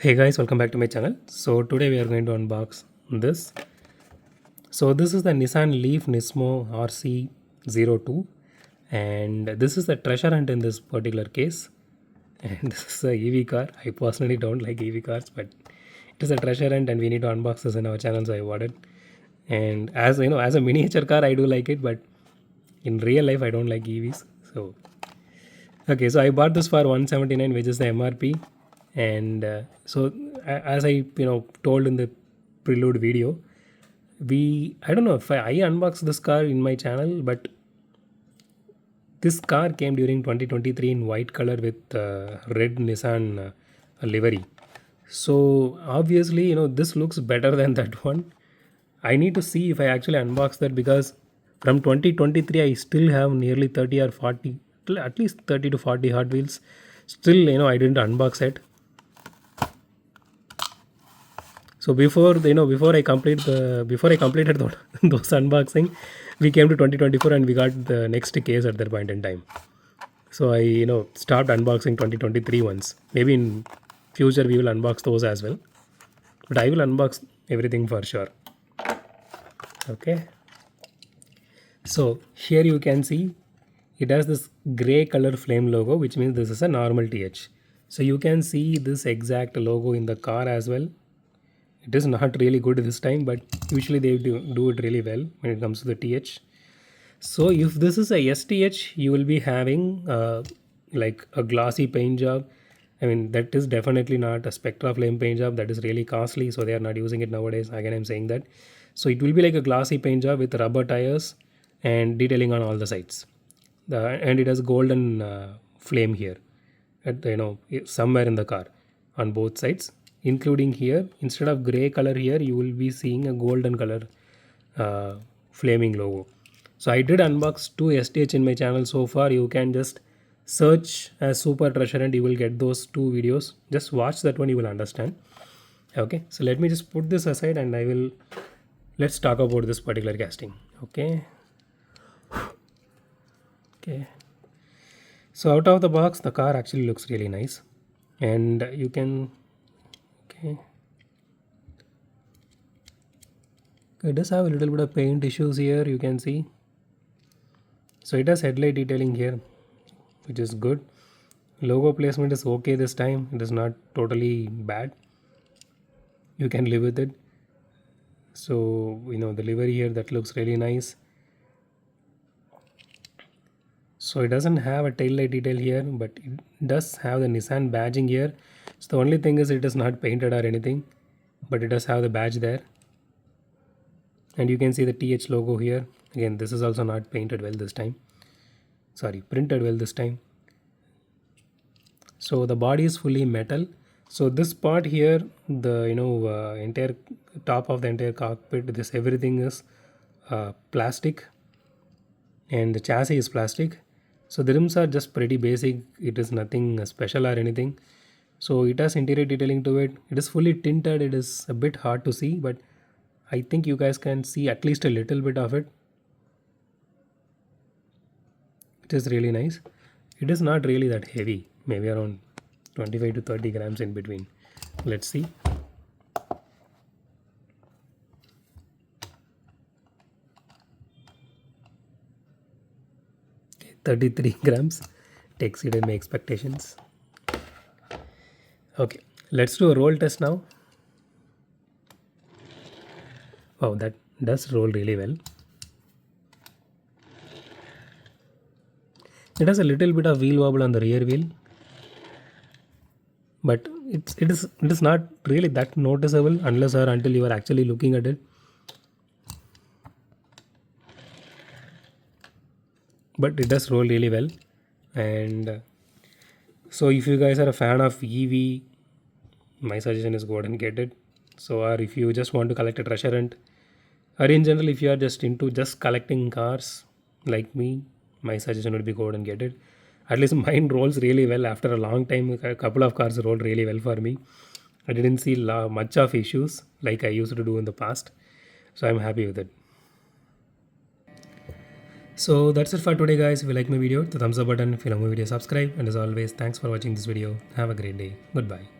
Hey guys, welcome back to my channel. So today we are going to unbox this. So this is the Nissan Leaf Nismo RC02 and this is the treasure hunt in this particular case. And this is a EV car. I personally don't like EV cars, but it is a treasure hunt and we need to unbox this in our channel, so I bought it. And as you know, as a miniature car, I do like it, but in real life, I don't like EVs. So okay, so I bought this for 179, which is the MRP, and as I told in the prelude video, I don't know if I unboxed this car in my channel, but this car came during 2023 in white color with red Nissan livery. So obviously, this looks better than that one. I need to see if I actually unbox that because from 2023 I still have nearly 30 or 40, at least 30 to 40 Hot Wheels. Still, I didn't unbox it. So before I completed those unboxing, we came to 2024 and we got the next case at that point in time. So I stopped unboxing 2023 ones. Maybe in future we will unbox those as well. But I will unbox everything for sure. Okay. So here you can see it has this gray color flame logo, which means this is a normal TH. So you can see this exact logo in the car as well. It is not really good this time, but usually they do it really well when it comes to the TH. So if this is a STH, you will be having like a glossy paint job. I mean, that is definitely not a Spectra flame paint job. That is really costly, so they are not using it nowadays. Again, I'm saying that. So it will be like a glossy paint job with rubber tires and detailing on all the sides. And it has golden flame here, at somewhere in the car on both sides, including here. Instead of gray color here, you will be seeing a golden color flaming logo. So I did unbox two STH in my channel so far. You can just search as Super Treasure and you will get those two videos. Just watch that one, you will understand. Okay, so let me just put this aside and let's talk about this particular casting. Okay. Okay. So out of the box, the car actually looks really nice. And you can, okay. It does have a little bit of paint issues here, you can see. So it has headlight detailing here, which is good. Logo placement is okay this time. It is not totally bad. You can live with it. So, the livery here, that looks really nice. So it doesn't have a tail light detail here, but it does have the Nissan badging here. So the only thing is it is not painted or anything, but it does have the badge there. And you can see the TH logo here. Again, this is also not painted well this time. Sorry, printed well this time. So the body is fully metal. So this part here, the entire top of the entire cockpit, this everything is plastic, and the chassis is plastic. So the rims are just pretty basic. It is nothing special or anything. So it has interior detailing to it. It is fully tinted. It is a bit hard to see, but I think you guys can see at least a little bit of it. It is really nice. It is not really that heavy, maybe around 25 to 30 grams in between. Let's see. 33 grams. It exceeded my expectations. Okay, let's do a roll test now. Wow, that does roll really well. It has a little bit of wheel wobble on the rear wheel, but it is not really that noticeable unless or until you are actually looking at it. But it does roll really well. And so if you guys are a fan of EV, my suggestion is go ahead and get it. So, or if you just want to collect a treasure hunt, or in general if you are just into just collecting cars like me, my suggestion would be go ahead and get it. At least mine rolls really well. After a long time, a couple of cars rolled really well for me. I didn't see much of issues like I used to do in the past. So I'm happy with it. So that's it for today guys. If you like my video, the thumbs up button. If you like my video, subscribe. And as always, thanks for watching this video. Have a great day. Goodbye.